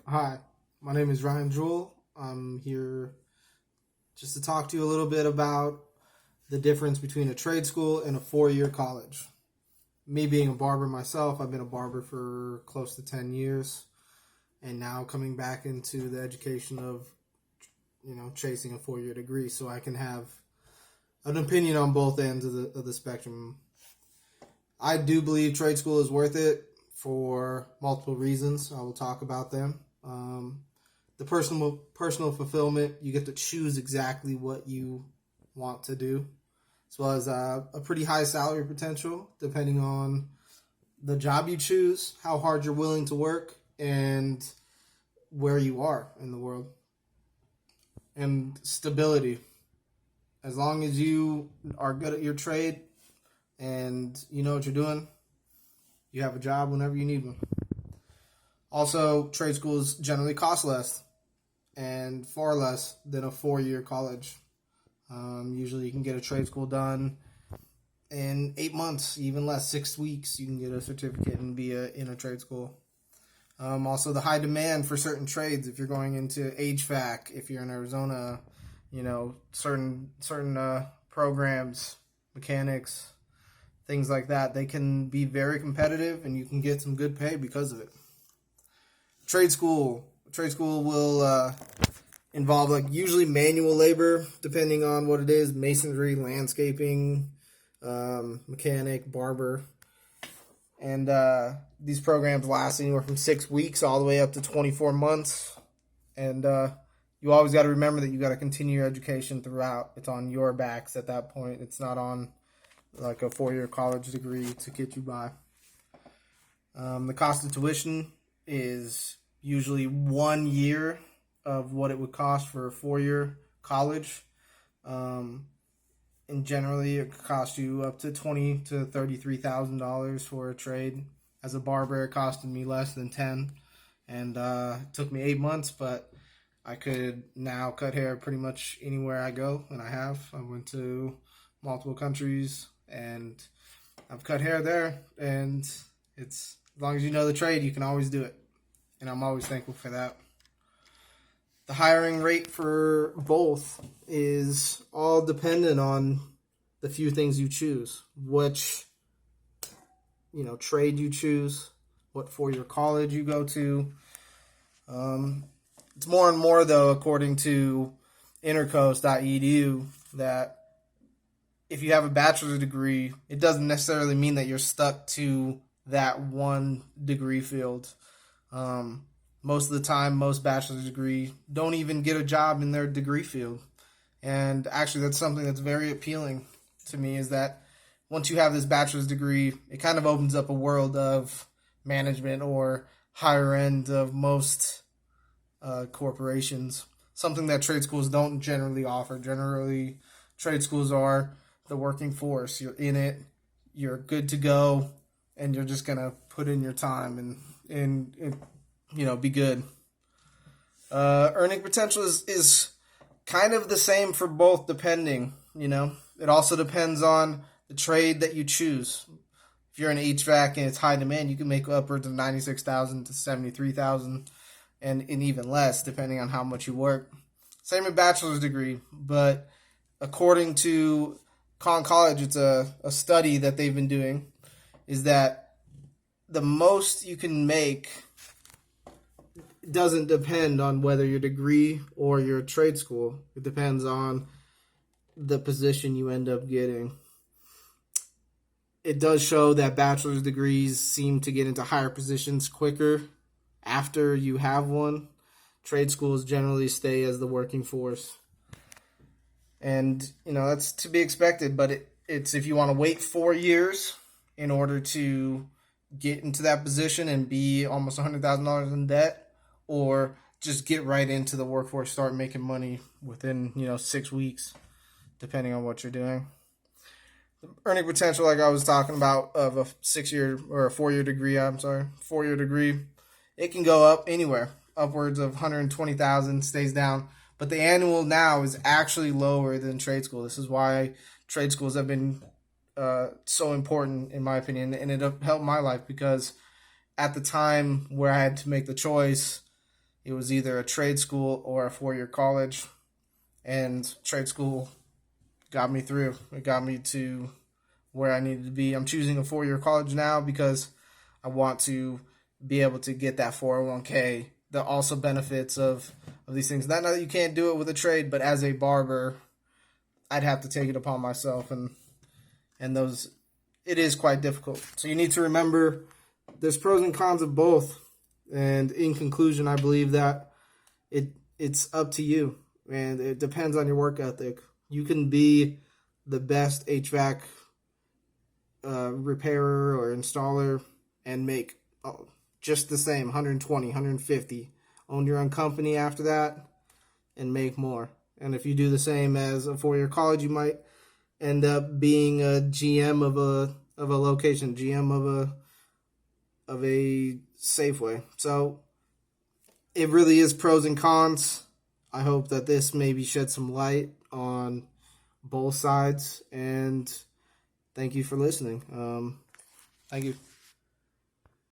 Hi, my name is Ryan Jewell. I'm here just to talk to you a little bit about the difference between a trade school and a 4 year college. Me being a barber myself, I've been a barber for close to 10 years, and now coming back into the education of, chasing a 4 year degree so I can have an opinion on both ends of the spectrum. I do believe trade school is worth it for multiple reasons. I will talk about them. The personal fulfillment, you get to choose exactly what you want to do, as well as a pretty high salary potential depending on the job you choose, how hard you're willing to work, and where you are in the world. And stability. As long as you are good at your trade and you know what you're doing, you have a job whenever you need one. Also, trade schools generally cost less and far less than a 4 year college. Usually, you can get a trade school done in 8 months, even less, 6 weeks. You can get a certificate and be in a trade school. Also, the high demand for certain trades. If you're going into HVAC, if you're in Arizona, certain programs, mechanics, things like that, they can be very competitive, and you can get some good pay because of it. Trade school will involve like usually manual labor, depending on what it is: masonry, landscaping, mechanic, barber, and these programs last anywhere from 6 weeks all the way up to 24 months. And you always got to remember that you got to continue your education throughout. It's on your backs at that point. It's not on like a 4 year college degree to get you by. The cost of tuition is usually 1 year of what it would cost for a 4 year college. And generally, it could cost you up to $20,000 to $33,000 for a trade. As a barber, it costed me less than 10, and it took me 8 months, but I could now cut hair pretty much anywhere I go, and I have. I went to multiple countries, and I've cut hair there, and it's as long as you know the trade, you can always do it, and I'm always thankful for that. The hiring rate for both is all dependent on the few things you choose, which trade you choose, what 4 year college you go to. It's more and more though, according to intercoast.edu, that if you have a bachelor's degree, it doesn't necessarily mean that you're stuck to that one degree field. Most of the time, most bachelor's degree don't even get a job in their degree field. And actually, that's something that's very appealing to me, is that once you have this bachelor's degree, it kind of opens up a world of management or higher end of most corporations. Something that trade schools don't generally offer. Generally, trade schools are the working force. You're in it, you're good to go, and you're just gonna put in your time and be good. Earning potential is kind of the same for both, depending. It also depends on the trade that you choose. If you're in HVAC and it's high demand, you can make upwards of 96,000 to 73,000, and even less depending on how much you work. Same with bachelor's degree, but according to Con College, it's a study that they've been doing, is that the most you can make doesn't depend on whether your degree or your trade school. It depends on the position you end up getting. It does show that bachelor's degrees seem to get into higher positions quicker after you have one. Trade schools generally stay as the working force. And, that's to be expected, but it's if you want to wait 4 years in order to get into that position and be almost $100,000 in debt, or just get right into the workforce, start making money within 6 weeks, depending on what you're doing. The earning potential, like I was talking about, of a 6 year or a 4 year degree. 4 year degree, it can go up anywhere, upwards of 120,000, stays down. But the annual now is actually lower than trade school. This is why trade schools have been so important, in my opinion, and it helped my life, because at the time where I had to make the choice, it was either a trade school or a 4-year college, and trade school got me through. It got me to where I needed to be. I'm choosing a 4-year college now because I want to be able to get that 401k, the also benefits of these things. Not that you can't do it with a trade, but as a barber, I'd have to take it upon myself, and those, it is quite difficult. So you need to remember there's pros and cons of both. And in conclusion, I believe that it's up to you, and it depends on your work ethic. You can be the best HVAC repairer or installer and make just the same 120, 150. Own your own company after that and make more. And if you do the same as a 4-year college, you might end up being a GM of a location, GM of a Safeway. So it really is pros and cons. I hope that this maybe shed some light on both sides, and thank you for listening. Thank you.